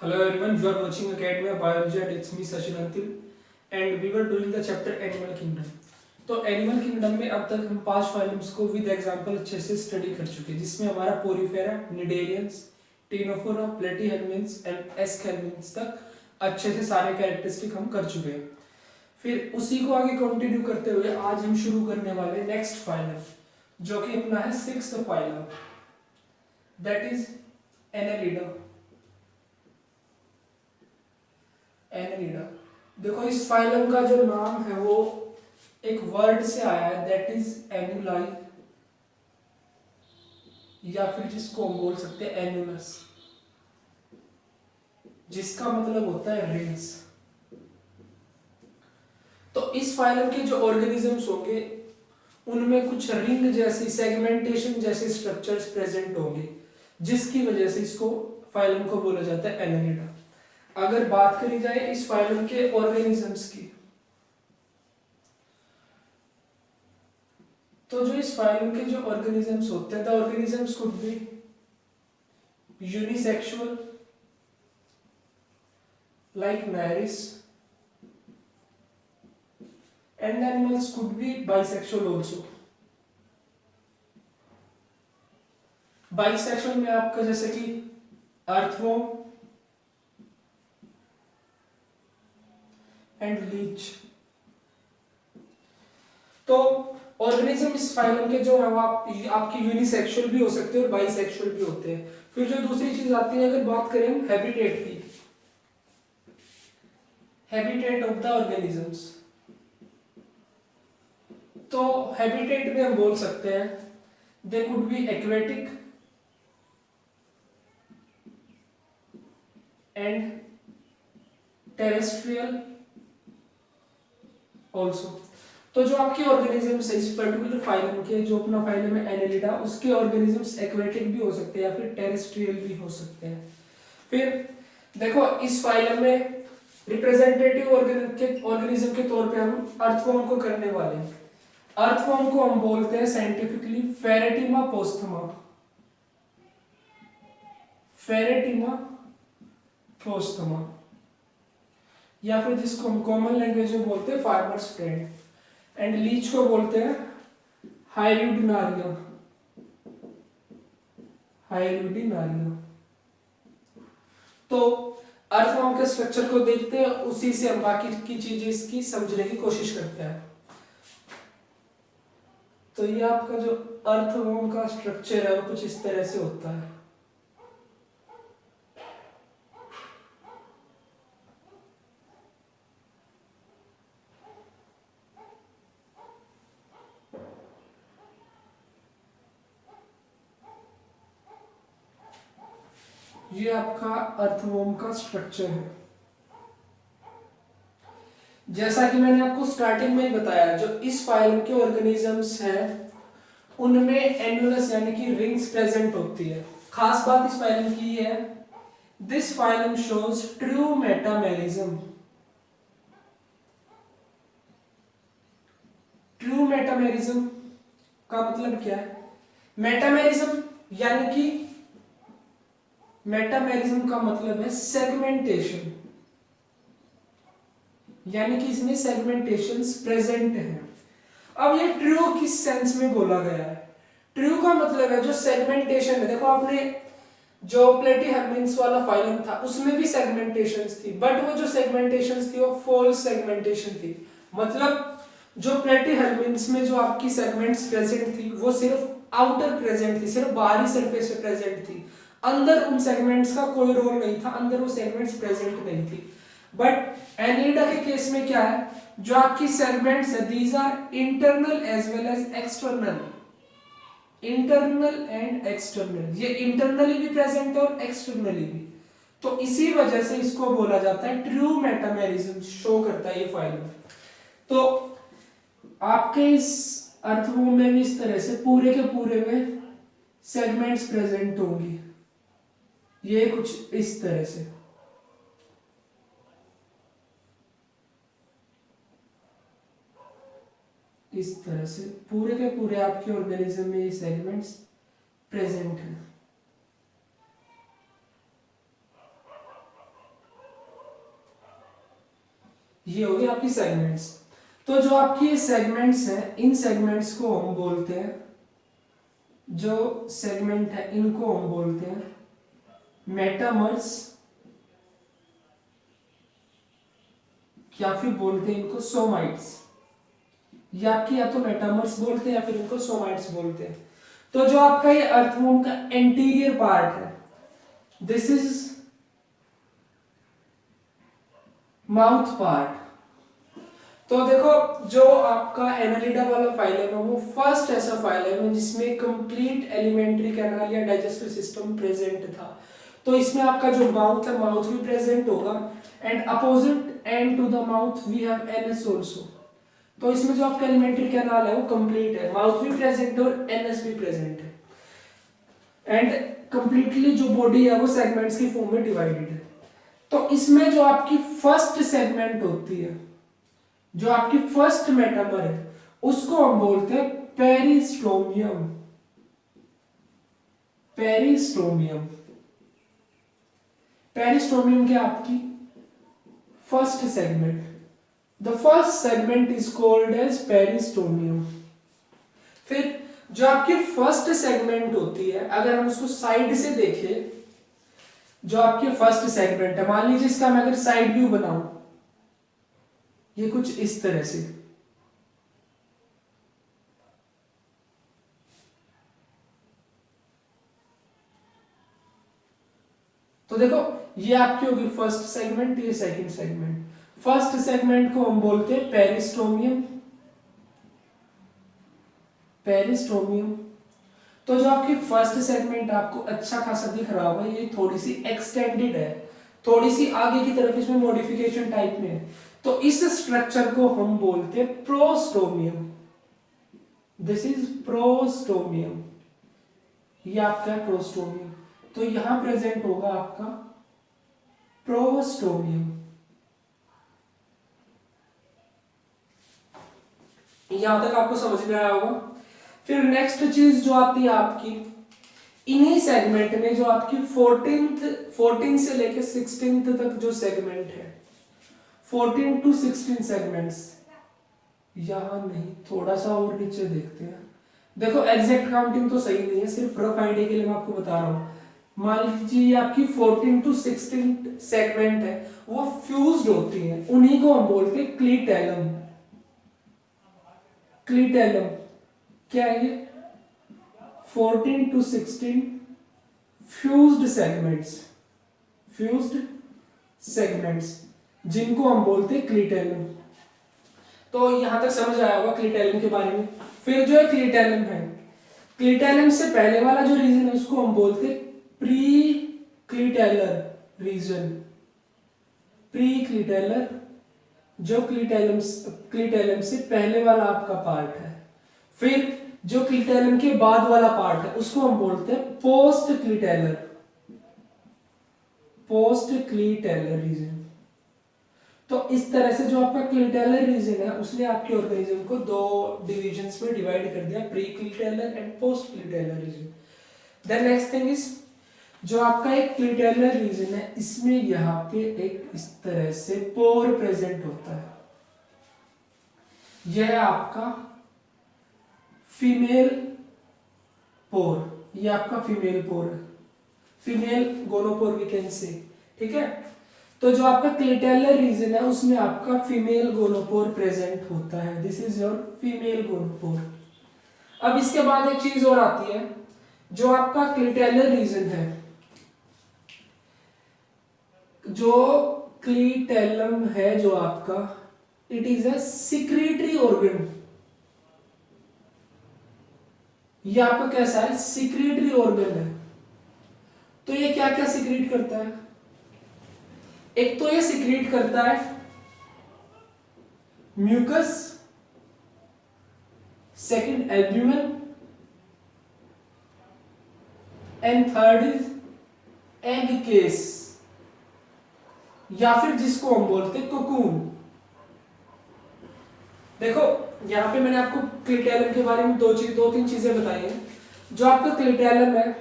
Hello everyone, you are watching Academy of Biology and it's me Sachin Antil and we were doing the chapter Animal Kingdom. तो animal kingdom में अब तक हम 5 phylums को with example अच्छे से study कर चुके हैं, जिसमें हमारा पोरीफेरा, निडेरियंस, टिनोफोरा, प्लेटीहेल्मिन्स एंड एस्केल्मिन्स तक अच्छे से सारे कैरेक्टरिस्टिक हम कर चुके हैं। फिर उसी को आगे कंटिन्यू करते हुए आज हम शुरू करने वाले नेक्स्ट फाइलम, जो कि अपना है 6th phylum, that is Annelida. Annelida, देखो इस फाइलम का जो नाम है वो एक वर्ड से आया है, दैट इज एनुलाई, या फिर जिसको हम बोल सकते हैं एनुलस, जिसका मतलब होता है रिंग्स। तो इस फाइलम के जो ऑर्गेनिजम्स होंगे उनमें कुछ रिंग जैसी सेगमेंटेशन जैसे स्ट्रक्चर्स प्रेजेंट होंगे, जिसकी वजह से इसको फाइलम को बोला जाता है एनालिडा। अगर बात करी जाए इस फाइलम के ऑर्गेनिजम्स की, तो जो इस फाइलम के जो ऑर्गेनिजम्स होते हैं, the organisms could be unisexual like Nereis and animals could be bisexual also. Bisexual में आपका जैसे कि अर्थवॉर्म एंड लीच। तो ऑर्गेनिज्म इस फाइलम के जो है वो आपके यूनिसेक्सुअल भी हो सकते हैं और बाइसेक्सुअल भी होते हैं। फिर जो दूसरी चीज आती है, अगर बात करें हम हैबिटेट की, हैबिटेट ऑफ द ऑर्गेनिजम्स, तो हैबिटेट में हम बोल सकते हैं they could be aquatic and terrestrial also. तो जो आपके ऑर्गेनिजम्स है इस पर्टिकुलर फाइलम के, जो अपना फाइलम है एनालिडा, उसके ऑर्गेनिजम्स एक्वेटिक भी हो सकते हैं या फिर टेरेस्ट्रियल भी हो सकते हैं। फिर देखो इस फाइलम में रिप्रेजेंटेटिव ऑर्गेनिज्म के तौर पे हम अर्थवॉर्म को करने वाले हैं। अर्थवॉर्म को हम बोलते हैं साइंटिफिकली फेरेटिमा पोस्थमा। फेरेटिमा पोस्थमा, या फिर जिसको हम कॉमन लैंग्वेज में बोलते हैं फार्मर्स फ्रेंड। एंड लीच को बोलते हैं हाइल्यूडिनारिया। हाइल्यूडिनारिया। तो अर्थवॉर्म के स्ट्रक्चर को देखते हैं, उसी से हम बाकी की चीजें इसकी समझने की कोशिश करते हैं। तो ये आपका जो अर्थवॉर्म का स्ट्रक्चर है वो कुछ इस तरह से होता है। ये आपका अर्थवॉर्म का स्ट्रक्चर है। जैसा कि मैंने आपको स्टार्टिंग में ही बताया, जो इस फाइलम के ऑर्गेनिजम्स हैं उनमें एनुलस यानी कि रिंग्स प्रेजेंट होती है। खास बात इस फाइलम की है, this phylum shows true metamerism. True metamerism का मतलब क्या है? मेटामेरिज्म यानी कि मेटामेरिज्म का मतलब है सेगमेंटेशन, यानी कि इसमें सेगमेंटेशंस प्रेजेंट हैं। अब ये ट्रू किस सेंस में बोला गया है? ट्रू का मतलब है जो सेगमेंटेशन है। देखो आपने जो प्लेटीहेल्मिन्थ्स वाला फाइलम था उसमें भी सेगमेंटेशंस थी, बट वो जो सेगमेंटेशंस थी वो फॉल्स सेगमेंटेशन थी। मतलब जो प्लेटीहेल्मिन्थ्स में जो आपकी सेगमेंट्स प्रेजेंट थी वो सिर्फ आउटर प्रेजेंट थी, सिर्फ बाहरी सरफेस पे प्रेजेंट थी, अंदर उन सेगमेंट्स का कोई रोल नहीं था, अंदर वो सेगमेंट्स प्रेजेंट नहीं थी। बट एनिलिडा के केस में क्या है, जो आपकी सेगमेंट्स है these are internal as well as external. Internal and external, ये इंटरनली भी प्रेजेंट है और एक्सटर्नली भी। तो इसी वजह से इसको बोला जाता है ट्रू मेटामेरिज्म शो करता है ये फाइलम। तो आपके इस अर्थवॉर्म में भी इस तरह से पूरे के पूरे में सेगमेंट्स प्रेजेंट होंगी, ये कुछ इस तरह से। इस तरह से पूरे के पूरे आपके ऑर्गेनिज्म में ये सेगमेंट्स प्रेजेंट हैं। ये हो गई आपकी सेगमेंट्स। तो जो आपकी ये सेगमेंट्स हैं, इन सेगमेंट्स को हम बोलते हैं, जो सेगमेंट है इनको हम बोलते हैं मेटामर्स, या फिर बोलते हैं इनको सोमाइट्स। ये आपकी या तो मेटामर्स बोलते हैं या फिर इनको सोमाइट्स बोलते हैं। तो जो आपका ये अर्थवॉर्म का एंटीरियर पार्ट है, दिस इज माउथ पार्ट। तो देखो जो आपका एनालिडा वाला फाइलम है वो फर्स्ट ऐसा फाइलम है जिसमें कंप्लीट एलिमेंट्री कैनाल या डाइजेस्टिव सिस्टम प्रेजेंट था। तो इसमें आपका जो माउथ है, माउथ भी प्रेजेंट होगा, and opposite end to the mouth we have anus also. तो इसमें जो आपका एलिमेंट्री कैनाल है वो कंप्लीट है, माउथ भी प्रेजेंट है और एनएस भी प्रेजेंट है, एंड कंप्लीटली जो बॉडी है वो सेगमेंट्स की फॉर्म में डिवाइडेड है। तो इसमें जो आपकी फर्स्ट सेगमेंट होती है, जो आपकी फर्स्ट मेटामर है, उसको हम बोलते हैं पेरिस्टोमियम। पेरिस्टोमियम, पेरिस्टोमियम क्या आपकी first segment, the first segment is called as peristomium. फिर जो आपकी फर्स्ट सेगमेंट होती है, अगर हम उसको साइड से देखें, जो आपकी फर्स्ट सेगमेंट है, मान लीजिए इसका मैं अगर साइड व्यू बनाऊं, ये कुछ इस तरह से, तो देखो ये आपकी होगी फर्स्ट सेगमेंट, ये सेकंड सेगमेंट। फर्स्ट सेगमेंट को हम बोलते हैं पेरिस्टोमियम, पेरिस्टोमियम। तो जो आपकी फर्स्ट सेगमेंट आपको अच्छा खासा दिख रहा होगा, ये थोड़ी सी एक्सटेंडेड है, थोड़ी सी आगे की तरफ इसमें मॉडिफिकेशन टाइप में है। तो इस स्ट्रक्चर को हम बोलते हैं प्रोस्टोमियम। दिस इज प्रोस्टोमियम, ये आपका है प्रोस्टोमियम। तो यहां प्रेजेंट होगा आपका प्रोस्टोमियम। यहां तक आपको समझ में आया होगा। फिर नेक्स्ट चीज जो आती है आपकी, इन्हीं सेगमेंट में जो आपकी 14 से लेके 16 तक जो सेगमेंट है, 14 to 16 सेगमेंट्स, यहां नहीं, थोड़ा सा और नीचे देखते हैं। देखो एग्जैक्ट काउंटिंग तो सही नहीं है, सिर्फ रफ आइडिया के लिए मैं आपको बता रहा हूं। मान लीजिए आपकी 14 to 16 सेगमेंट है, वो फ्यूज्ड होती है, उन्हीं को हम बोलते हैं क्लीटेलम। क्लीटेलम क्या है ये? 14 to 16 fused segments, fused segments, जिनको हम बोलते हैं क्लीटेलम। तो यहां तक समझ आया होगा क्लीटेलम के बारे में। फिर जो है क्लीटेलम है, क्लीटेलम से पहले वाला जो रीजन है उसको हम बोलते हैं प्री क्लीटेलर रीजन। प्री क्लीटेलर, जो क्लीटेलम से पहले वाला आपका पार्ट है। फिर जो क्लीटेलम के बाद वाला पार्ट है उसको हम बोलते हैं पोस्ट क्लीटेलर, पोस्ट क्लीटेलर रीजन। तो इस तरह से जो आपका क्लीटेलर रीजन है उसने आपके ऑर्गेनिज्म को दो डिविजन्स में डिवाइड कर दिया, pre clitellar and post clitellar region. Then next thing is, जो आपका एक क्लीटेलर रीजन है, इसमें यहाँ पे एक इस तरह से पोर प्रेजेंट होता है। यह है आपका फीमेल पोर, ये आपका फीमेल पोर है, फीमेल गोनोपोर वी कैन से, ठीक है। तो जो आपका क्लीटेलर रीजन है उसमें आपका फीमेल गोनोपोर प्रेजेंट होता है, this is your female gonopore. अब इसके बाद एक चीज और आती है, जो आपका क्लीटेलर रीजन है, जो क्लीटेलम है जो आपका, it is a secretory organ. ये आपका कैसा है? सिक्रीटरी ऑर्गन है। तो ये क्या क्या सिक्रीट करता है? एक तो ये सिक्रीट करता है mucus, second albumin, and third is egg case, या फिर जिसको हम बोलते हैं कोकून। देखो यहां पे मैंने आपको क्लीटेलम के बारे में दो तीन चीजें बताई हैं। जो आपका क्लीटेलम है,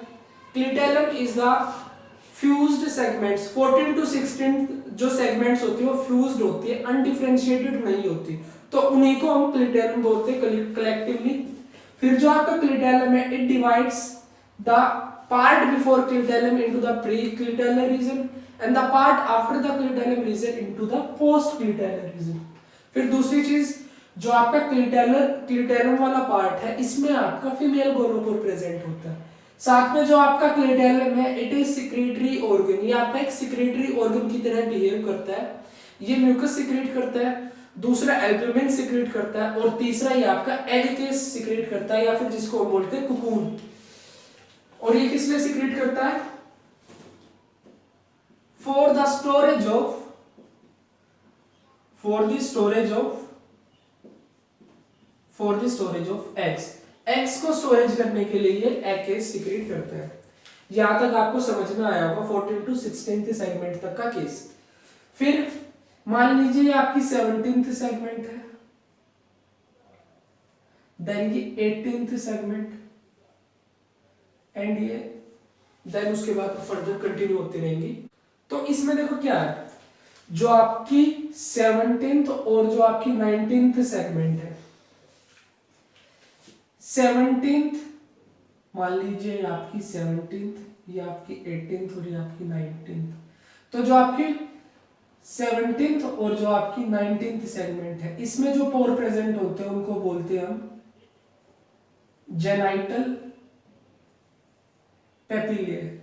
clitellum is the fused segments 14 to 16 जो सेगमेंट्स होती है वो फ्यूज्ड होती है, अनडिफरेंशिएटेड नहीं होती, तो उन्हीं को हम क्लिटेरम बोलते हैं कलेक्टिवली। फिर जो आपका क्लिटेरम है, it divides the part before clitellum into the pre clitellar region and the part after the clitellar region into the post clitellar region. फिर दूसरी चीज, जो आपका क्लिटेरम वाला पार्ट है, इसमें आपका फीमेल गोनोपोर प्रेजेंट होता है। साथ में जो आपका क्लिटेरम है, इट इज सिक्रेटरी ऑर्गन, ये आपका एक सिक्रेटरी ऑर्गन की तरह बिहेव करता है। ये म्यूकस सिक्रेट करता है, दूसरा एल्ब्यूमिन सिक्रेट करता है, और तीसरा ये आपका एग केस सिक्रेट करता है, या फिर जिसको हम बोलते हैं कुकून। और ये किस लिए सिक्रेट करता है? For the storage of eggs. Eggs को स्टोरेज करने के लिए ये एग केस सिक्रेट करता है। यहां तक आपको समझ में आया होगा 14 टू 16 सेगमेंट तक का केस। फिर मान लीजिए ये आपकी 17th सेगमेंट है, देन ये 18th सेगमेंट, एंड ये देन उसके बाद फर्दर कंटिन्यू होती रहेंगी। तो इसमें देखो क्या है, जो आपकी 17th और जो आपकी 19th सेगमेंट है, 17th मान लीजिए आपकी 17th, ये आपकी 18th और ये आपकी 19th। तो जो आपकी 17th और जो आपकी 19th सेगमेंट है, इसमें जो पोर प्रेजेंट होते हैं उनको बोलते हैं हम जेनाइटल पेपिलिए।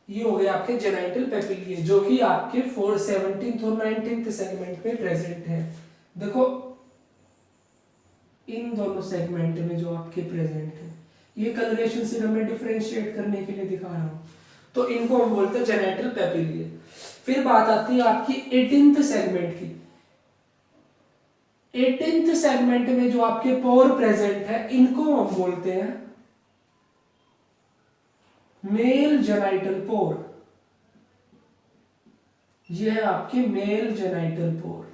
ये हो गए आपके जेनाइटल पेपिलिए, जो कि आपके 17th और 19th सेगमेंट में प्रेजेंट है। देखो इन दोनों सेगमेंट में जो आपके प्रेजेंट है, ये कलरेशन सिर्फ मैं डिफरेंशिएट करने के लिए दिखा रहा हूं, तो इनको हम बोलते हैं जेनाइटल पेपिलिए। फिर बात आती है आपकी 18th सेगमेंट की। 18th सेगमेंट में जो आपके पोर प्रेजेंट है, इनको हम बोलते हैं मेल जेनाइटल पोर। ये है आपके मेल जेनाइटल पोर।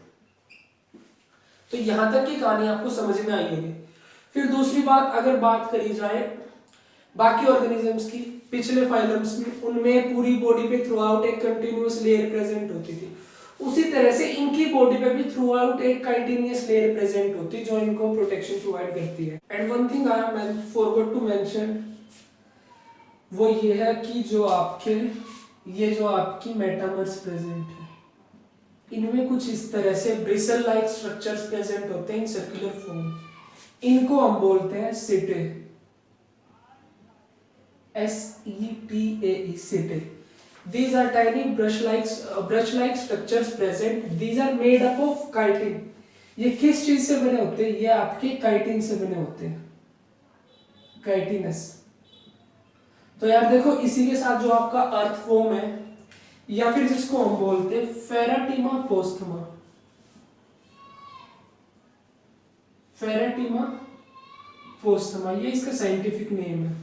तो यहां तक की कहानी आपको समझ में आई होगी। फिर दूसरी बात, अगर बात करी जाए बाकी ऑर्गेनिजम्स की, पिछले फाइलम्स में उनमें पूरी बॉडी पे थ्रू आउट एक कंटिन्यूअस लेयर प्रेजेंट होती थी, उसी तरह से इनकी बॉडी पे भी थ्रू आउट एक कंटिन्यूअस लेयर प्रेजेंट होती है जो इनको प्रोटेक्शन प्रोवाइड करती है। And one thing I forgot to mention, वो ये है कि जो आपकी मेटामर्स प्रेजेंट है, इनमें कुछ इस तरह से ब्रिसल लाइक स्ट्रक्चर्स प्रेजेंट होते हैं इन सर्कुलर फॉर्म। इनको हम बोलते हैं setae, SETAE, setae. These are tiny brush-like structures present. These are made up of chitin. ये किस चीज से बने होते हैं? ये आपके काइटिन से बने होते हैं, काइटिनस। तो यार देखो, इसी के साथ जो आपका अर्थवॉर्म है, या फिर जिसको हम बोलते हैं फेराटिमा पोस्थमा, फेराटिमा पोस्थमा, ये इसका साइंटिफिक नेम है,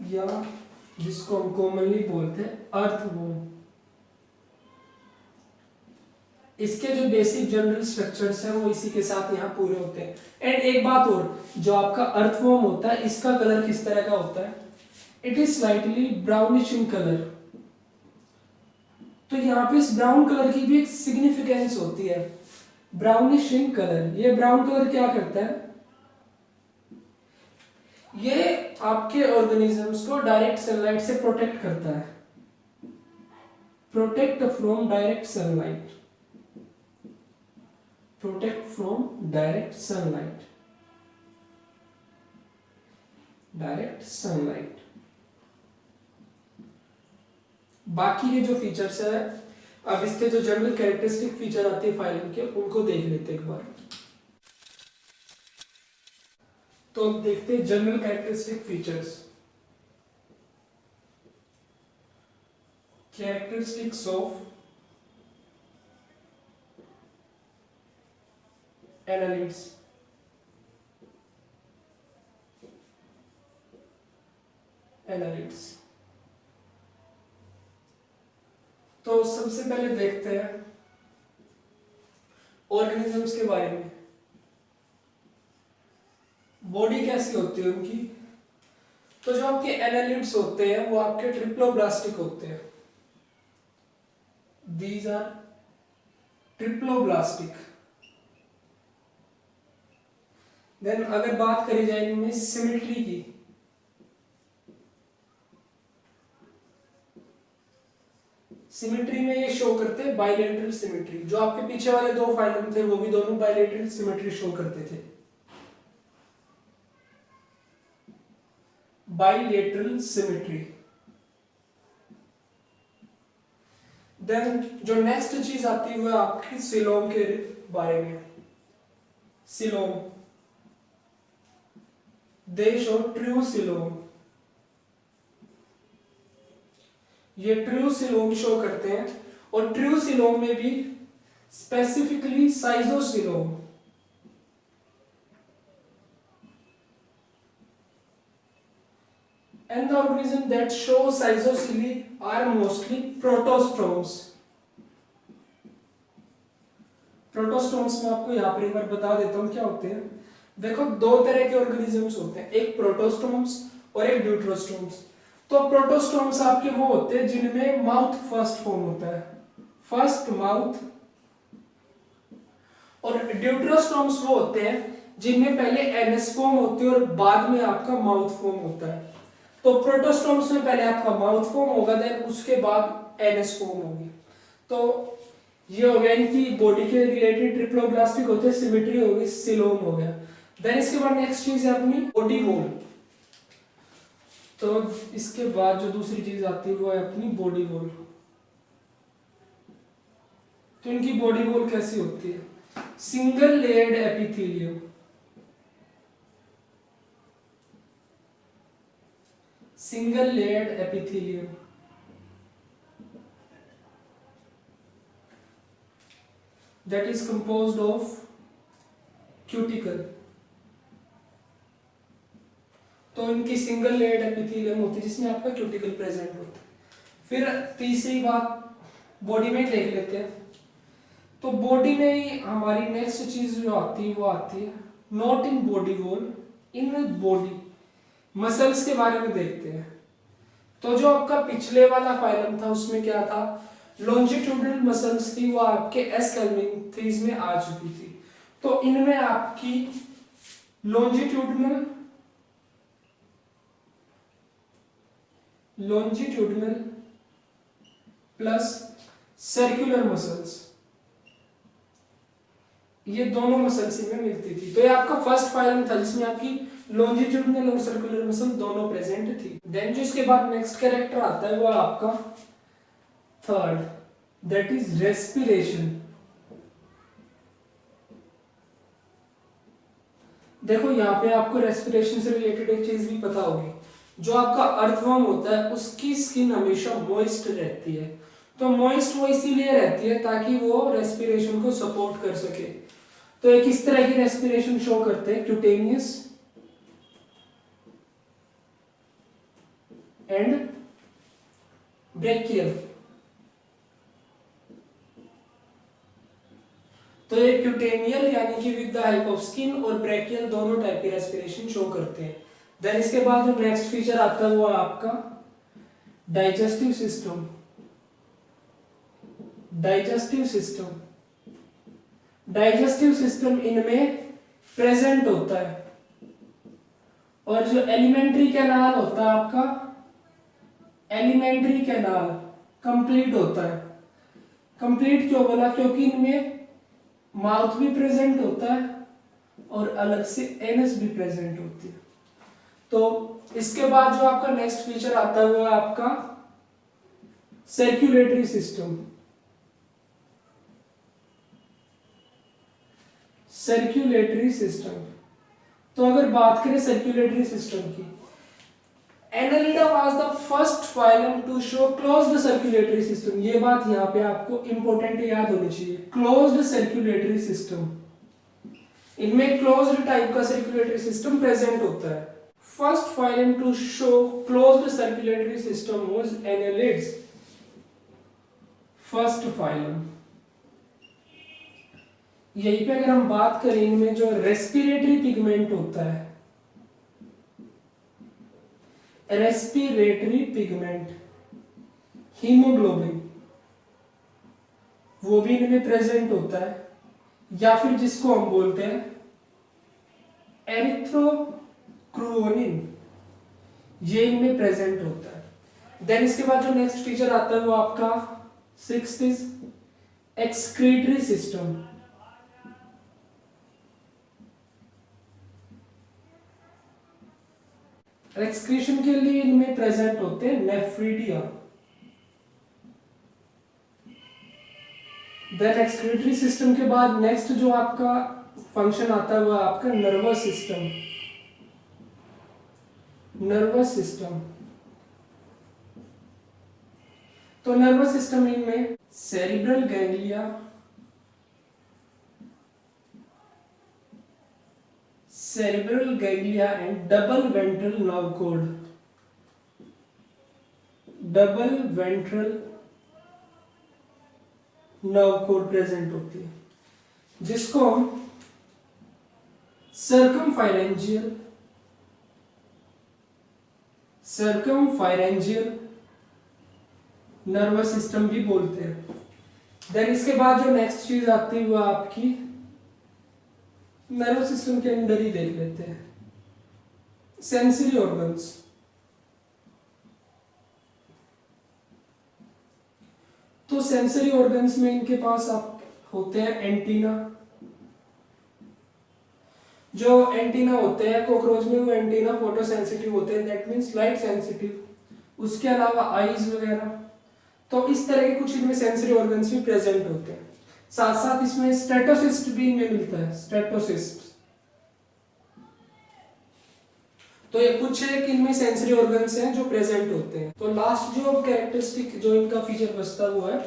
या जिसको हम कॉमनली बोलते हैं अर्थवॉर्म। इसके जो बेसिक जनरल स्ट्रक्चर्स हैं वो इसी के साथ यहाँ पूरे होते हैं। एंड एक बात और, जो आपका अर्थवॉर्म होता है, इसका कलर किस तरह का होता है? It is slightly brownish in colour. तो यहाँ पे इस ब्राउन कलर की भी एक सिग्निफिकेंस होती है, ब्राउनिश इन कलर। ये ब्राउन कलर क्या करता है? ये आपके ऑर्गेनिजम्स को डायरेक्ट सनलाइट से प्रोटेक्ट करता है, protect from direct sunlight, protect from direct sunlight, direct sunlight. बाकी के जो फीचर्स है, अब इसके जो जनरल कैरेक्टरिस्टिक फीचर आते हैं फाइलम के, उनको देख लेते हैं एक बार। तो अब देखते हैं general characteristic features. Characteristics of annelids. Annelids तो सबसे पहले देखते हैं ऑर्गेनिजम्स के बारे में। बॉडी कैसी होती है उनकी? तो जो आपके एनालिड्स होते हैं वो आपके ट्रिप्लोब्लास्टिक होते हैं। These are triploblastic. देन अगर बात करी जाए इनमें सिमेट्री की, सिमेट्री में ये शो करते हैं बाइलेटरल सिमेट्री। जो आपके पीछे वाले दो फाइलम थे वो भी दोनों बाइलेटरल सिमेट्री शो करते थे। Bilateral symmetry. देन जो नेक्स्ट चीज आती है वो आपकी सिलोम के बारे में। सिलोम, दे शो ट्रू सिलोम। ये ट्रू सिलोम शो करते हैं और ट्रू सिलोम में भी specifically schizocoelom. And the organism that show isosceles are mostly protostomes. Protostomes में आपको यहाँ पर एक बार बता देता हूँ क्या होते हैं। देखो दो तरह के ऑर्गेनिजम्स होते हैं, एक प्रोटोस्टोम्स और एक ड्यूट्रोस्टोम्स। तो प्रोटोस्टोम्स आपके वो होते हैं जिनमें माउथ फर्स्ट फॉर्म होता है, फर्स्ट माउथ। और ड्यूट्रोस्टोम्स वो होते हैं जिनमें पहले एनस फॉर्म होती है और बाद में आपका माउथ फॉर्म होता है। तो प्रोटोस्टोम्स में पहले आपका माउथ फॉर्म होगा, देन उसके बाद एनस फॉर्म होगी। तो ये हो गया इनकी बॉडी के रिलेटेड ट्रिप्लोब्लास्टिक होते हैं, सिमेट्री होगी, सिलोम हो गया। देन इसके बाद नेक्स्ट चीज है अपनी बॉडी वॉल। तो इसके बाद जो दूसरी चीज आती है वो है अपनी बॉडी वॉल। तो इनकी बॉडी वॉल कैसी होती है? Single layered epithelium. Single layered epithelium. That is composed of cuticle। तो इनकी सिंगल लेयर्ड एपिथेलियम होती है जिसमें आपका क्यूटिकल प्रेजेंट होता है। फिर तीसरी बात बॉडी में देख लेते हैं। तो बॉडी में ही हमारी नेक्स्ट चीज जो आती है वो आती है not in body wall, in body muscles के बारे में देखते हैं। तो जो आपका पिछले वाला फाइलम था उसमें क्या था, लॉन्जिट्यूडनल मसल्स थी, वो आपके एस्केल्मिंथीज में आ चुकी थी। तो इनमें आपकी लॉन्जिट्यूडनल प्लस सर्कुलर मसल्स, ये दोनों मसल्स इनमें मिलती थी। तो ये आपका फर्स्ट फाइलम था जिसमें आपकी लॉन्जिट्यूडनल और सर्कुलर मसल दोनों प्रेजेंट थी। देन जो इसके बाद नेक्स्ट कैरेक्टर आता है वो आपका थर्ड, दैट इज रेस्पिरेशन। देखो यहाँ पे आपको रेस्पिरेशन से रिलेटेड एक चीज भी पता होगी, जो आपका अर्थवर्म होता है उसकी स्किन हमेशा मॉइस्ट रहती है। तो मॉइस्ट वो इसीलिए रहती है ताकि वो रेस्पिरेशन को सपोर्ट कर सके। तो एक इस तरह की रेस्पिरेशन शो करते हैं, क्यूटेनियस एंड ब्रेकियल। तो ये क्यूटेनियल यानी कि with the help of skin और ब्रेकियल दोनों टाइप की रेस्पिरेशन शो करते हैं। देन इसके बाद जो नेक्स्ट फीचर आता है वो आपका डाइजेस्टिव सिस्टम। डाइजेस्टिव सिस्टम इनमें प्रेजेंट होता है। और जो एलिमेंट्री कैनाल होता है आपका, एलिमेंट्री कैनाल कंप्लीट होता है। कंप्लीट क्यों बोला? क्योंकि इनमें माउथ भी प्रेजेंट होता है और अलग से एनस भी प्रेजेंट होती है। तो इसके बाद जो आपका नेक्स्ट फीचर आता है वो है आपका सर्कुलेटरी सिस्टम। सर्कुलेटरी सिस्टम, तो अगर बात करें सर्कुलेटरी सिस्टम की, Annelida was the first phylum to show closed circulatory system। ये बात यहाँ पे आपको इंपॉर्टेंट याद होनी चाहिए, क्लोज्ड सर्कुलेटरी सिस्टम। इनमें क्लोज्ड टाइप का सर्कुलेटरी सिस्टम प्रेजेंट होता है। First phylum to show closed circulatory system was Annelids, first phylum। यहीं पे अगर हम बात करें इनमें जो रेस्पिरेटरी पिगमेंट होता है, रेस्पिरेटरी पिगमेंट, हीमोग्लोबिन, वो भी इनमें प्रेजेंट होता है, या फिर जिसको हम बोलते हैं एरिथ्रोक्रोनिन, ये इनमें प्रेजेंट होता है। देन इसके बाद जो नेक्स्ट फीचर आता है वो आपका sixth is excretory system. Excretion के लिए इनमें प्रेजेंट होते हैं नेफ्रिडिया। देन एक्सक्रीटरी सिस्टम के बाद नेक्स्ट जो आपका फंक्शन आता है वो आपका नर्वस सिस्टम। नर्वस सिस्टम, तो नर्वस सिस्टम इनमें cerebral ganglia, cerebral ganglia and double ventral nerve cord, double ventral nerve cord present होती है, जिसको हम circumpharyngeal नर्वस सिस्टम भी बोलते हैं। देन इसके बाद जो नेक्स्ट चीज आती है वो आपकी नर्वस सिस्टम के अंदर ही देख लेते हैं, सेंसरी ऑर्गन्स। तो सेंसरी ऑर्गन्स में इनके पास आप होते हैं एंटीना। जो एंटीना होते हैं कॉकरोच में, वो एंटीना फोटो सेंसिटिव होते हैं, दैट मींस लाइट सेंसिटिव। उसके अलावा आईज वगैरह, तो इस तरह के कुछ इनमें सेंसरी ऑर्गन्स भी प्रेजेंट होते हैं। साथ साथ इसमें स्टेटोसिस्ट भी इनमें मिलता है, स्टेटोसिस्ट। तो ये कुछ है कि इनमें सेंसरी ऑर्गन्स हैं जो प्रेजेंट होते हैं। तो लास्ट जो कैरेक्टरिस्टिक जो इनका फीचर बचता है वो है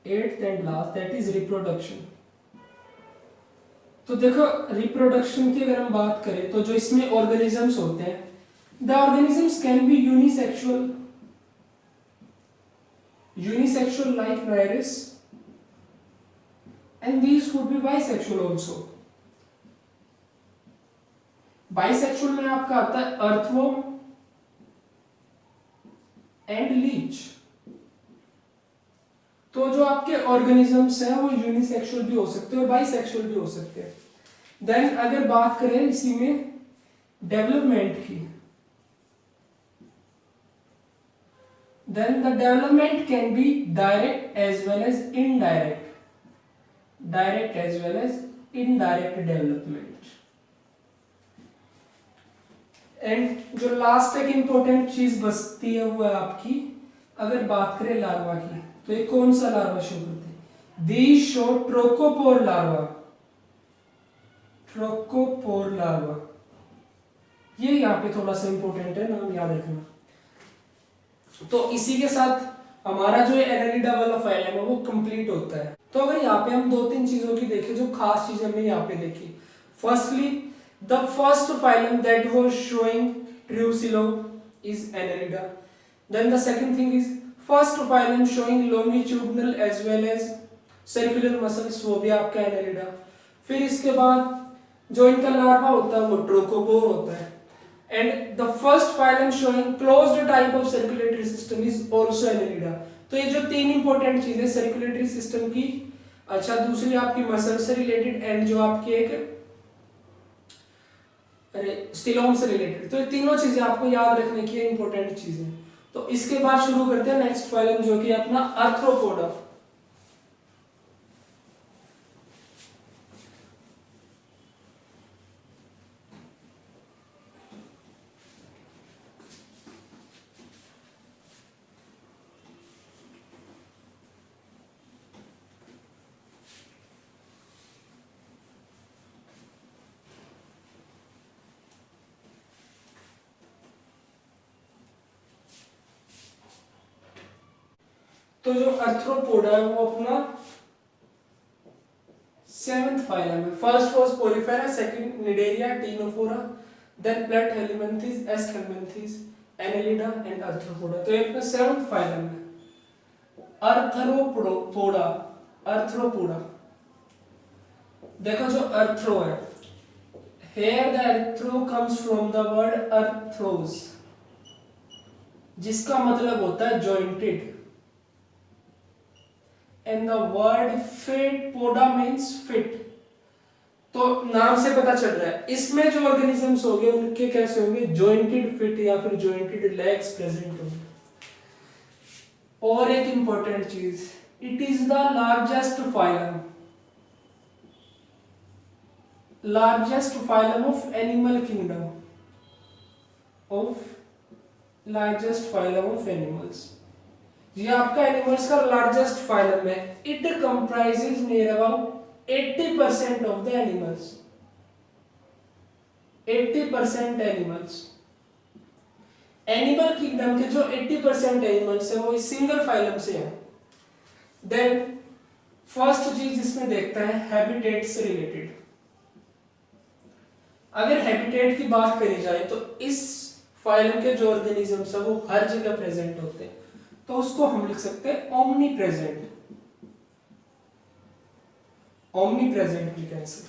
eighth and last, that is reproduction. तो देखो रिप्रोडक्शन की अगर हम बात करें तो जो इसमें ऑर्गेनिजम्स होते हैं, the organisms can be unisexual like virus, and these could be bisexual also. Bisexual में आपका आता है अर्थवर्म एंड लीच। तो जो आपके ऑर्गेनिजम्स हैं वो यूनिसेक्सुअल भी हो सकते हैं और बाइसेक्सुअल भी हो सकते हैं। देन अगर बात करें इसी में डेवलपमेंट की, then the development can be direct as well as indirect, direct as well as indirect development। And जो लास्ट एक इंपॉर्टेंट चीज बचती है वो है आपकी, अगर बात करें लार्वा की, तो ये कौन सा लार्वा शो करते हैं? These show trochophore larva, trochophore larva. ये यहाँ पे थोड़ा सा इंपॉर्टेंट है, नाम याद रखना। तो इसी के साथ हमारा जो एनालिडा वाला फाइलम है वो कंप्लीट होता है। तो अगर यहाँ पे हम दो तीन चीजों की देखें जो खास चीजें हमने यहाँ पे देखी, firstly the first phylum that was showing true coelom is Annelida. Then the second thing is first phylum showing longitudinal as well as circular muscles, वो भी आपका एनालिडा। फिर इसके बाद जो इनका लार्वा होता है वो ट्रोकोपोर होता है। And the first phylum showing closed type of circulatory system is also Annelida। तो ये जो तीन इंपॉर्टेंट चीजें सर्कुलेटरी सिस्टम की, अच्छा दूसरी आपकी मसल से रिलेटेड एंड जो आपकी एक स्टिलोम से रिलेटेड, तो ये तीनों चीजें आपको याद रखने की इंपॉर्टेंट चीजें। तो इसके बाद शुरू करते हैं नेक्स्ट फाइलम जो कि अपना आर्थ्रोपोडा। तो जो आर्थ्रोपोडा है वो अपना सेवेंथ फाइलम है। First was Porifera, second Cnidaria, Ctenophora, then Platyhelminthes, Aschelminthes, Annelida and Arthropoda. तो ये अपना सेवेंथ फाइलम है आर्थ्रोपोडा। आर्थ्रोपोडा देखो जो अर्थ्रो है, here the arthro comes from the word arthros, जिसका मतलब होता है jointed. And the word fit, poda means fit. तो नाम से पता चल रहा है इसमें जो ऑर्गेनिजम्स होंगे उनके कैसे होंगे, जॉइंटेड फिट या फिर जॉइंटेड लेग्स प्रेजेंट होंगे। और एक इंपॉर्टेंट चीज, it is the largest phylum of animal kingdom, animals. ये आपका एनिमल्स का लार्जेस्ट फाइलम है। It comprises near about 80% of the animals. 80% animals, animal kingdom के जो 80% एनिमल्स है वो इस सिंगल फाइलम से है। देन फर्स्ट चीज इसमें देखता है हैबिटेट से रिलेटेड। अगर हैबिटेट की बात करी जाए तो इस फाइलम के जो ऑर्गेनिजम्स है वो हर जगह प्रेजेंट होते हैं, तो उसको हम लिख सकते हैं omnipresent. Omnipresent we can say.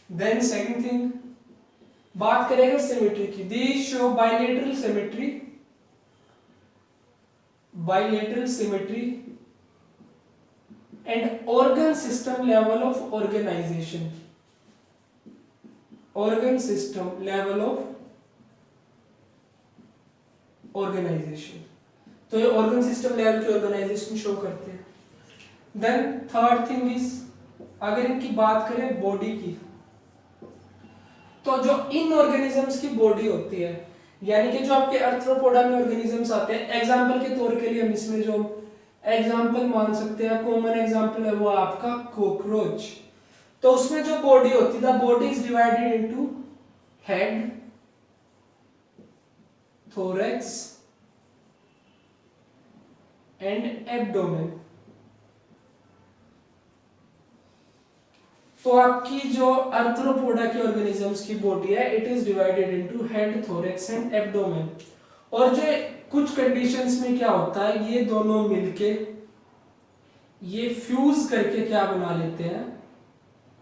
Then second thing, बात करेंगे सिमेट्री की। These show bilateral symmetry and organ system level of organisation. Organ system level of organisation, तो ये ऑर्गन सिस्टम लेवल की ऑर्गेनाइजेशन शो करते हैं। Then third thing is, अगर इनकी बात करें बॉडी की, तो जो इन ऑर्गेनिजम्स की बॉडी होती है, यानी कि जो आपके अर्थ्रोपोडा में ऑर्गेनिजम्स आते हैं, एग्जांपल के तौर के लिए हम इसमें जो एग्जांपल मान सकते हैं, कॉमन एग्जांपल है वो आपका कॉकरोच। तो उसमें जो बॉडी होती है, the body is divided into head, thorax and abdomen. तो आपकी जो अर्थ्रोपोडा की ऑर्गेनिजम्स की बॉडी है, it is divided into head, thorax and abdomen. और जो कुछ कंडीशंस में क्या होता है, ये दोनों मिलके ये फ्यूज करके क्या बना लेते हैं,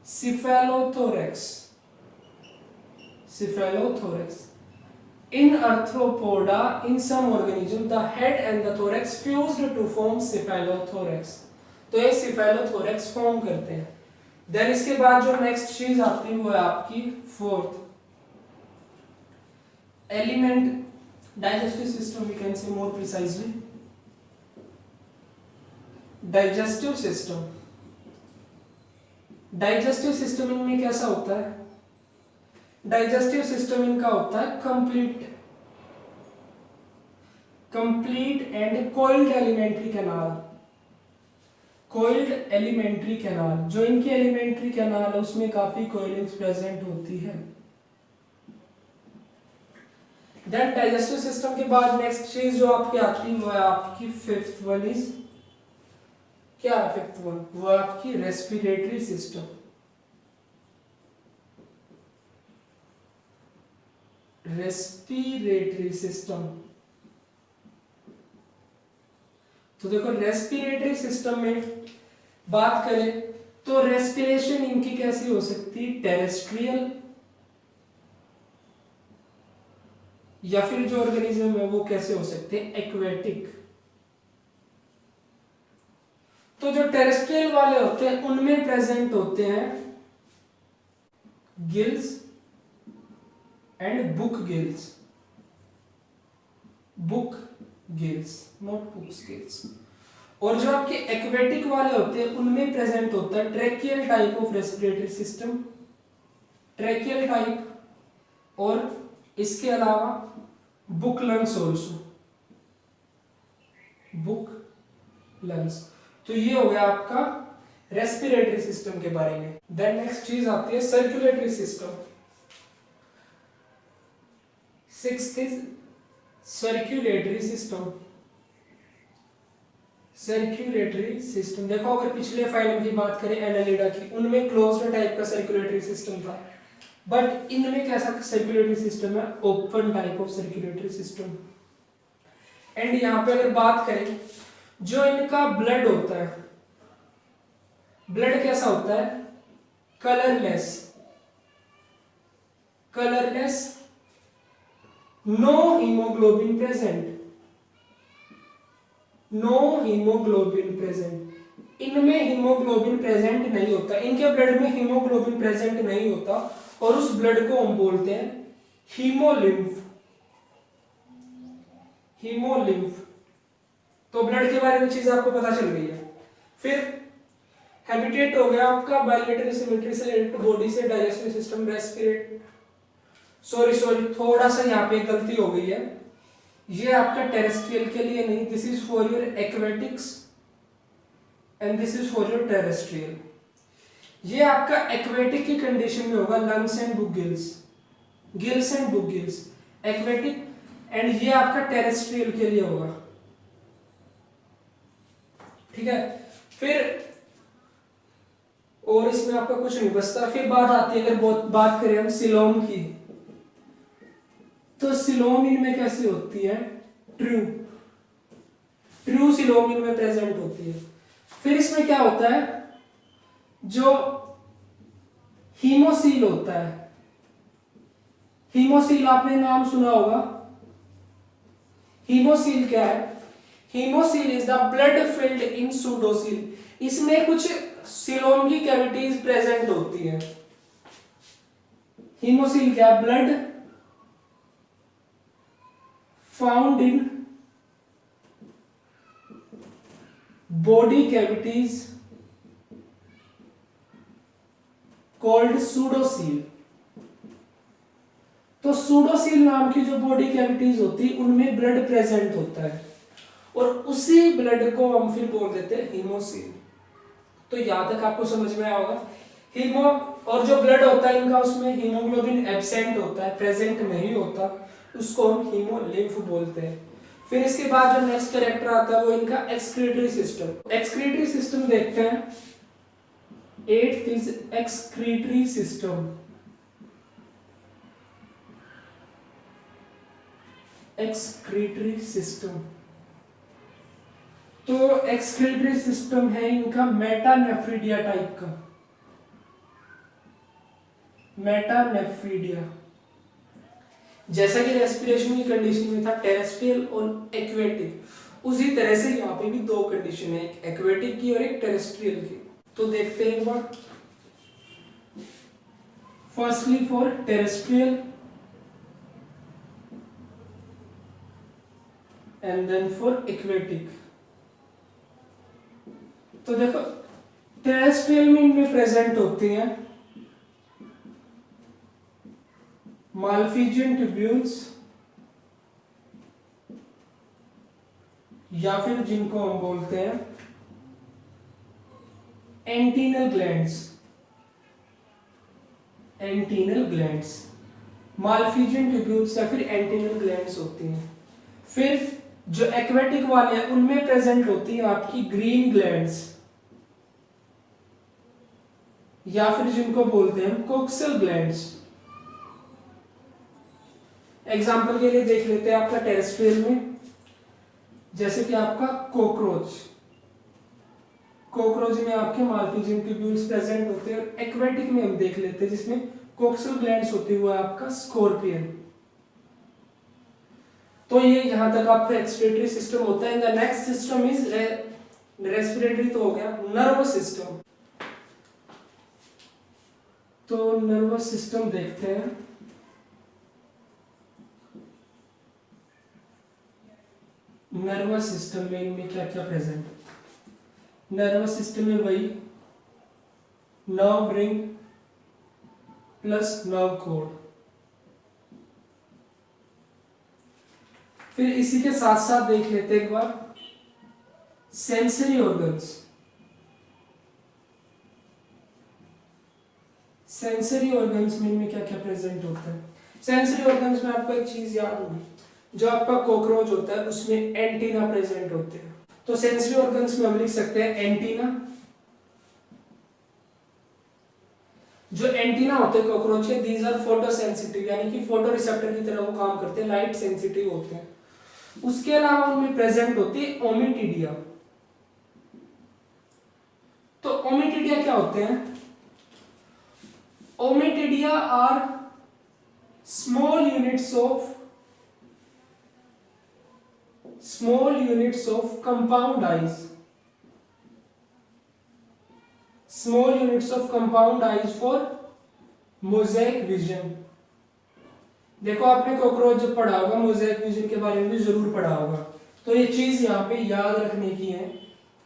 cephalothorax. Cephalothorax. In arthropoda, in some organism, the head and the thorax fused to form cephalothorax. तो ये cephalothorax फॉर्म करते हैं। देन इसके बाद जो नेक्स्ट चीज आती है वो है आपकी fourth element, digestive system, we can say more precisely digestive system. Digestive system इनमें कैसा होता है, डाइजेस्टिव सिस्टम इनका होता है complete and coiled alimentary canal. Coiled alimentary canal, जो इनकी एलिमेंट्री कैनाल है उसमें काफी कोइलिंग्स प्रेजेंट होती है। देन डाइजेस्टिव सिस्टम के बाद नेक्स्ट चीज जो आपकी आती है वो है आपकी फिफ्थ वन इज, क्या है फिफ्थ वन, वो आपकी रेस्पिरेटरी सिस्टम। Respiratory system. तो देखो रेस्पिरेटरी सिस्टम में बात करें तो रेस्पिरेशन इनकी कैसी हो सकती है, टेरेस्ट्रियल, या फिर जो ऑर्गेनिज्म है वो कैसे हो सकते हैं, एक्वेटिक। तो जो टेरेस्ट्रियल वाले होते हैं उनमें प्रेजेंट होते हैं gills and book gills. Book gills, not books gills. और जो आपके एक्वेटिक वाले होते हैं उनमें प्रेजेंट होता है tracheal type of respiratory system, tracheal type, और इसके अलावा book lungs also, book lungs. तो ये हो गया आपका रेस्पिरेटरी सिस्टम के बारे में। देन नेक्स्ट चीज आती है circulatory system. Sixth is circulatory system. Circulatory system, देखो अगर पिछले फाइलम की बात करें एनालिडा की, उनमें क्लोज्ड टाइप का सर्कुलेटरी सिस्टम था, बट इनमें कैसा सर्कुलेटरी सिस्टम है, open type of circulatory system. And यहां पे अगर बात करें जो इनका ब्लड होता है, ब्लड कैसा होता है, colourless, colourless, no haemoglobin present, no haemoglobin present, इनमें हीमोग्लोबिन प्रेजेंट नहीं होता, इनके ब्लड में हीमोग्लोबिन प्रेजेंट नहीं होता और उस ब्लड को हम बोलते हैं हीमोलिम्फ। हीमोलिम्फ। तो ब्लड के बारे में चीज आपको पता चल गई है। फिर हैबिटेट हो गया आपका बायोलेटरल सिमेट्री से रिलेटेड बॉडी से, डाइजेस्टिव सिस्टम, रेस्पिरेट, सॉरी थोड़ा सा यहाँ पे गलती हो गई है, ये आपका टेरेस्ट्रियल के लिए नहीं, this is for your aquatics and this is for your terrestrial. ये आपका एक्वेटिक की कंडीशन में होगा, lungs and book gills, gills and book gills, aquatic, and ये आपका टेरेस्ट्रियल के लिए होगा। ठीक है, फिर और इसमें आपका कुछ नहीं बचता। फिर बात आती है, अगर बात करें हम सिलोम की, तो सिलोम इनमें कैसे होती है, ट्रू, ट्रू सिलोम इनमें प्रेजेंट होती है। फिर इसमें क्या होता है, जो हीमोसील होता है, हीमोसील आपने नाम सुना होगा। हीमोसील क्या है, haemocoel is the blood filled in pseudocoel, इसमें कुछ सिलोम की कैविटीज प्रेजेंट होती है। हीमोसील क्या है, blood found in body cavities called pseudocoel. तो सूडोसील नाम की जो बॉडी कैविटीज होती है उनमें ब्लड प्रेजेंट होता है और उसी ब्लड को हम फिर बोल देते हैं हीमोसील। तो यहां तक आपको समझ में आया होगा। हीमो और जो ब्लड होता है इनका, उसमें हीमोग्लोबिन एब्सेंट होता है, प्रेजेंट नहीं होता, उसको हम हीमोलिम्फ बोलते हैं। फिर इसके बाद जो नेक्स्ट कैरेक्टर आता है वो इनका एक्सक्रीटरी सिस्टम। एक्सक्रीटरी सिस्टम देखते हैं। 8th is excretory system. Excretory system, तो एक्सक्रीटरी सिस्टम है इनका मेटानेफ्रीडिया टाइप का, मेटानेफ्रीडिया। जैसा कि रेस्पिरेशन की कंडीशन में था टेरेस्ट्रियल और एक्वेटिक, उसी तरह से यहाँ पे भी दो कंडीशन है, एक एक्वेटिक की और एक टेरेस्ट्रियल की। तो देखते हैं एक बार। Firstly for terrestrial and then for aquatic. तो देखो टेरेस्ट्रियल में इनमें प्रेजेंट होती हैं माल्फिजियन ट्यूब्यूल्स, या फिर जिनको हम बोलते हैं antennal glands, antennal glands, Malpighian tubules या फिर एंटीनल ग्लैंड्स होती हैं। फिर जो एक्वेटिक वाले हैं उनमें प्रेजेंट होती है आपकी ग्रीन ग्लैंड्स, या फिर जिनको बोलते हैं कोक्सल ग्लैंड्स। एग्जाम्पल के लिए देख लेते हैं आपका टेरेस्ट्रियल में, जैसे कि आपका कॉकरोच, कॉकरोच में आपके माल्फिजियन ट्यूब्यूल्स प्रेजेंट होते हैं। और एक्वेटिक में हम देख लेते हैं जिसमें कोक्सल ग्लैंड्स होती है, वो है आपका स्कॉर्पियन। तो ये यहां तक आपका एक्सक्रीटरी सिस्टम होता है। The next system is respiratory, तो हो गया नर्वस सिस्टम। तो नर्वस सिस्टम देखते हैं। नर्वस सिस्टम में इनमें क्या क्या प्रेजेंट है। नर्वस सिस्टम में वही nerve ring plus nerve code. फिर इसी के साथ साथ देख लेते हैं एक बार सेंसरी ऑर्गन्स। सेंसरी ऑर्गन्स में इनमें क्या क्या प्रेजेंट होता है। सेंसरी ऑर्गन्स में आपको एक चीज याद होगी, जो आपका कॉकरोच होता है उसमें एंटीना प्रेजेंट होते हैं। तो सेंसरी ऑर्गन्स में हम लिख सकते हैं एंटीना। जो एंटीना होते हैं कॉकरोच के, दीज आर फोटो सेंसिटिव, यानी कि फोटो रिसेप्टर की तरह वो काम करते हैं, लाइट सेंसिटिव होते हैं। उसके अलावा उनमें प्रेजेंट होती है ओमिटिडिया। तो ओमिटिडिया क्या होते हैं। Ommatidia are small units of small units of compound eyes, small units of compound eyes for mosaic vision। देखो आपने कॉकरोच जब पढ़ा होगा मोज़ेक विजन के बारे में भी जरूर पढ़ा होगा, तो ये चीज यहाँ पे याद रखने की है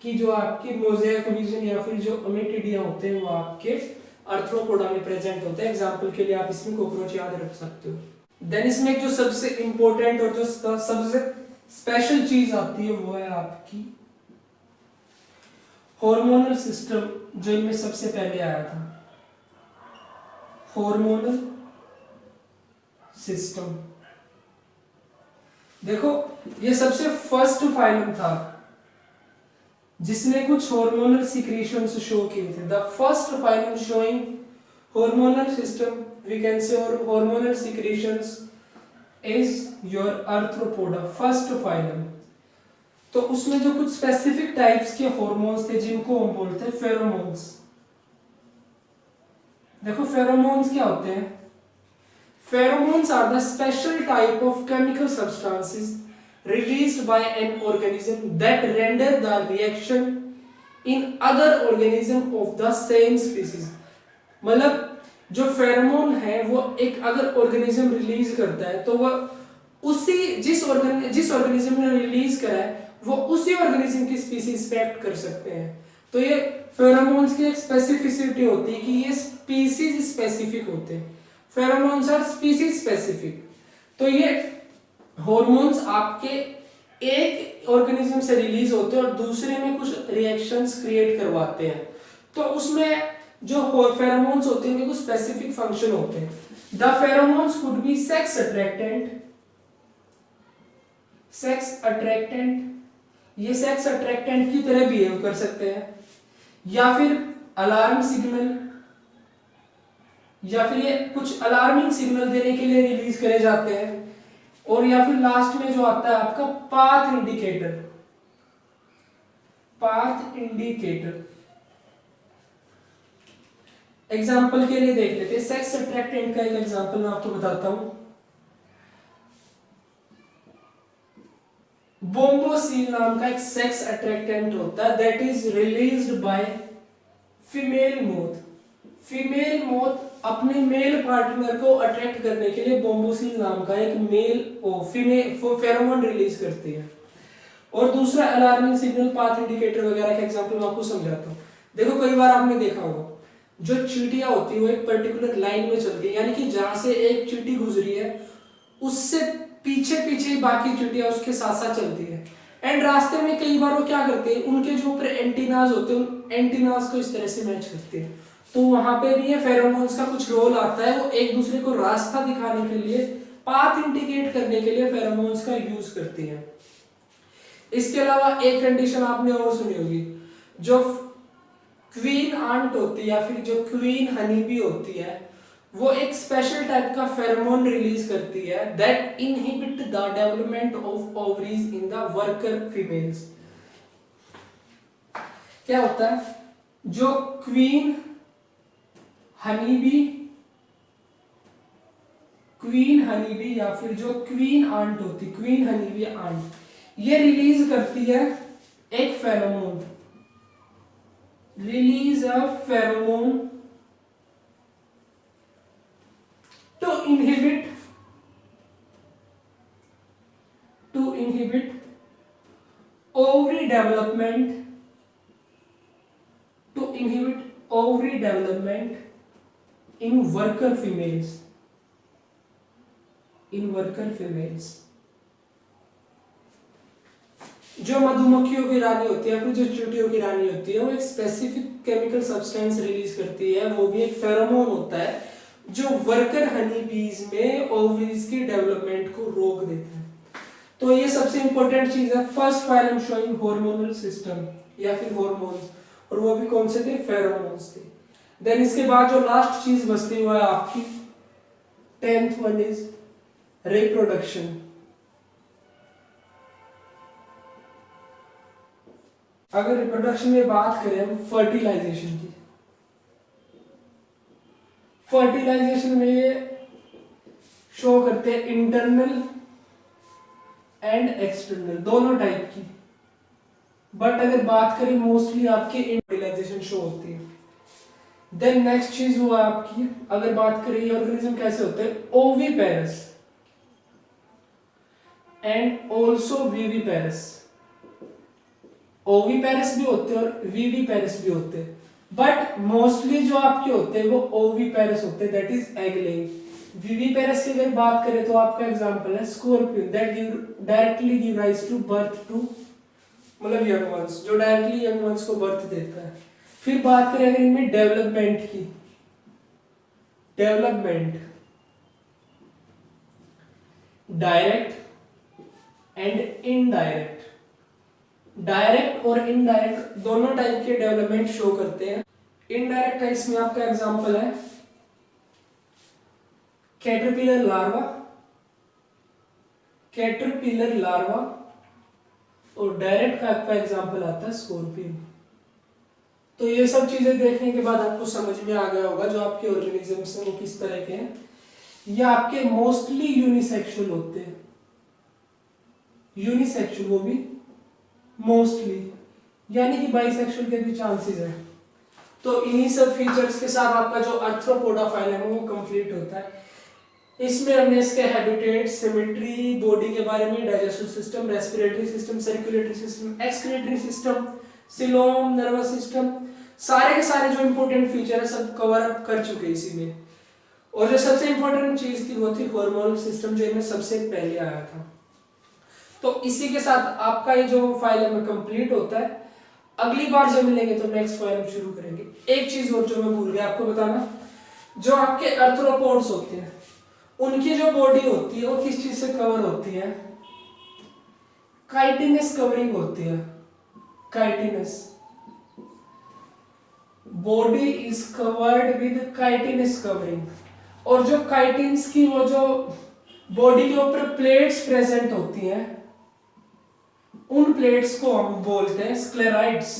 कि जो आपके मोज़ेक विजन या फिर जो अमेटिडिया होते हैं वो आपके आर्थ्रोपोडा में प्रेजेंट होते हैं। एग्जांपल के लिए आप इसमें कॉकरोच याद रख सकते हो। देन इसमें जो सबसे इंपॉर्टेंट और जो सबसे स्पेशल चीज आती है वो है आपकी हार्मोनल सिस्टम, जो इनमें सबसे पहले आया था, हार्मोनल सिस्टम। देखो ये सबसे फर्स्ट फाइलम था जिसने कुछ हार्मोनल सिक्रीशंस शो किए थे। The first phylum showing hormonal system we can say hormonal secretions is your Arthropoda, first phylum. तो उसमें जो कुछ स्पेसिफिक टाइप्स के हार्मोन्स थे जिनको हम बोलते हैं फेरोमोन्स। देखो फेरोमोन्स क्या होते हैं? Pheromones are the special type of chemical substances released by an organism that render the reaction in other organism of the same species। मतलब जो फेरोमोन है वो एक अगर ऑर्गेनिज्म रिलीज करता है तो वह उसी जिस ऑर्गेनिज्म ने रिलीज करा है वो उसी ऑर्गेनिज्म की स्पीसीज पे एक्ट कर सकते हैं। तो ये फेरोमोन्स की एक स्पेसिफिसिटी होती है कि ये स्पीसीज स्पेसिफिक होते हैं। Pheromones are species specific. तो ये हार्मोन्स आपके एक ऑर्गेनिज्म से रिलीज होते हैं और दूसरे में कुछ रिएक्शंस क्रिएट करवाते हैं। तो उसमें जो फेरोमोन्स होते हैं उनके कुछ स्पेसिफिक फंक्शन होते हैं। The pheromones could be sex attractant, sex attractant, ये सेक्स अट्रैक्टेंट की तरह बिहेव कर सकते हैं, या फिर अलार्म सिग्नल, या फिर ये कुछ अलार्मिंग सिग्नल देने के लिए रिलीज करे जाते हैं, और या फिर लास्ट में जो आता है आपका path indicator, path indicator. Example के लिए देख लेते हैं, सेक्स अट्रैक्टेंट का एक एग्जाम्पल मैं आपको बताता हूं। बोम्बोसिल नाम का एक सेक्स अट्रैक्टेंट होता है that is released by female moth. Female moth अपने मेल पार्टनर को अट्रैक्ट करने के लिए बोम्बोसिल नाम का एक फीमेल फेरोमोन रिलीज करती है। और दूसरा अलार्मिंग सिग्नल, पाथ इंडिकेटर वगैरह का एग्जांपल मैं आपको समझाता हूँ। देखो कई बार आपने देखा होगा जो चींटियां होती है वो एक पर्टिकुलर लाइन में चलती है, यानी कि जहां से एक चींटी गुजरी है उससे पीछे पीछे बाकी चींटियां उसके साथ साथ चलती है। एंड रास्ते में कई बार वो क्या करते हैं, उनके जो ऊपर एंटीनाज होते हैं उन एंटीनाज को इस तरह से मैच करते हैं। तो वहां पे भी ये फेरोमोन्स का कुछ रोल आता है, वो एक दूसरे को रास्ता दिखाने के लिए, पाथ इंडिकेट करने के लिए फेरोमोन्स का यूज करती है। इसके अलावा एक कंडीशन आपने और सुनी होगी, जो क्वीन आंट होती है या फिर जो क्वीन हनी बी होती है वो एक स्पेशल टाइप का फेरोमोन रिलीज करती है that inhibit the development of ovaries in the worker females. क्या होता है, जो क्वीन हनीबी या फिर जो क्वीन आंट होती, क्वीन हनीबी आंट, ये रिलीज करती है एक pheromone, release a pheromone to inhibit ovary development in worker females, जो मधुमक्खियों की रानी होती है फिर जो चींटियों की रानी होती है वो एक स्पेसिफिक केमिकल सब्सटेंस रिलीज करती है, वो भी एक फेरोमोन होता है जो वर्कर हनी बीज में ओवरीज की डेवलपमेंट को रोक देता है। तो ये सबसे इंपॉर्टेंट चीज है, first phylum showing hormonal system या फिर हार्मोन्स, और वो भी कौन से थे, फेरोमोन्स थे। देन इसके बाद जो लास्ट चीज बचती हुआ है आपकी 10th वन इज रिप्रोडक्शन। अगर रिप्रोडक्शन में बात करें हम फर्टिलाइजेशन की, फर्टिलाइजेशन में ये शो करते हैं इंटरनल एंड एक्सटर्नल, दोनों टाइप की। बट अगर बात करें मोस्टली आपके इंडिविजुअलाइजेशन शो होती है। देन नेक्स्ट चीज हुआ आपकी, अगर बात करें ये ऑर्गेनिज्म कैसे होते हैं, oviparous and also viviparous. Oviparous भी होते हैं और विविपेरस भी होते हैं, बट मोस्टली जो आपके होते हैं वो ओविपेरस होते हैं, that is egg laying. Viviparous की अगर बात करें तो आपका एग्जांपल है scorpion, that give directly give rise to birth to, मतलब यंग वंस, जो डायरेक्टली यंग वंस को बर्थ देता है। फिर बात करें अगर इनमें डेवलपमेंट की, development direct and indirect, direct और इनडायरेक्ट दोनों टाइप के डेवलपमेंट शो करते हैं। इनडायरेक्ट है, इसमें आपका एग्जांपल है कैटरपिलर लार्वा, कैटरपिलर लार्वा, और डायरेक्ट का आपका एग्जांपल आता है स्कॉर्पियन। तो ये सब चीजें देखने के बाद आपको समझ में आ गया होगा जो आपके ऑर्गेनिजम्स हैं वो किस तरह के हैं। ये आपके मोस्टली यूनिसेक्सुअल होते हैं, यूनिसेक्सुअल वो भी मोस्टली, यानी कि बाइसेक्सुअल के भी चांसेस हैं। तो इन्हीं सब फीचर्स के साथ आपका जो आर्थ्रोपोडा फाइलम है वो कंप्लीट होता है। इसमें हमने इसके हैबिटेट, सिमेट्री, बॉडी के बारे में, digestive system, respiratory system, circulatory system, excretory system, coelom, nervous system, सारे के सारे जो इंपॉर्टेंट फीचर है सब कवर अप कर चुके हैं इसी में। और जो सबसे इंपॉर्टेंट चीज थी वो थी हार्मोनल सिस्टम, जो इनमें सबसे पहले आया था। तो इसी के साथ आपका ये जो फाइलम है कंप्लीट होता है। अगली बार जब मिलेंगे तो नेक्स्ट फाइलम शुरू करेंगे। एक चीज और जो मैं भूल गया आपको बताना, जो आपके अर्थ्रोपोड्स होते हैं उनकी जो बॉडी होती है वो किस चीज से कवर होती है, काइटिनस कवरिंग होती है, chitinous, body is covered with chitinous covering. और जो काइटिन्स की वो जो बॉडी के ऊपर प्लेट्स प्रेजेंट होती हैं उन प्लेट्स को हम बोलते हैं स्क्लेराइड्स।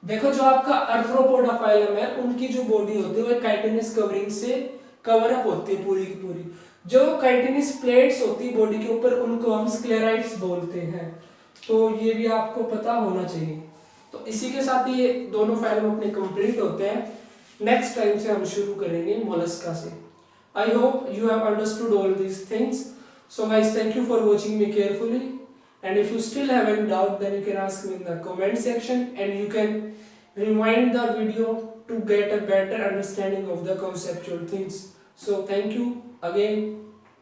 देखो जो आपका अर्थ्रोपोडा फाइलम है उनकी जो बॉडी होती है वो काइटिनस कवरिंग से कवर अप होती है पूरी की पूरी। जो काइटिनस प्लेट्स होती है बॉडी के ऊपर उनको हम स्क्लेराइड्स बोलते हैं। तो ये भी आपको पता होना चाहिए। तो इसी के साथ ये दोनों फाइलम अपने कंप्लीट होते हैं। नेक्स्ट टाइम से हम शुरू करेंगे मोलस्का से। I hope you have understood all these things. So guys, thank you for watching me carefully, and if you still have any doubt then you can ask me in the comment section, and you can rewind the video to get a better understanding of the conceptual things. So thank you again.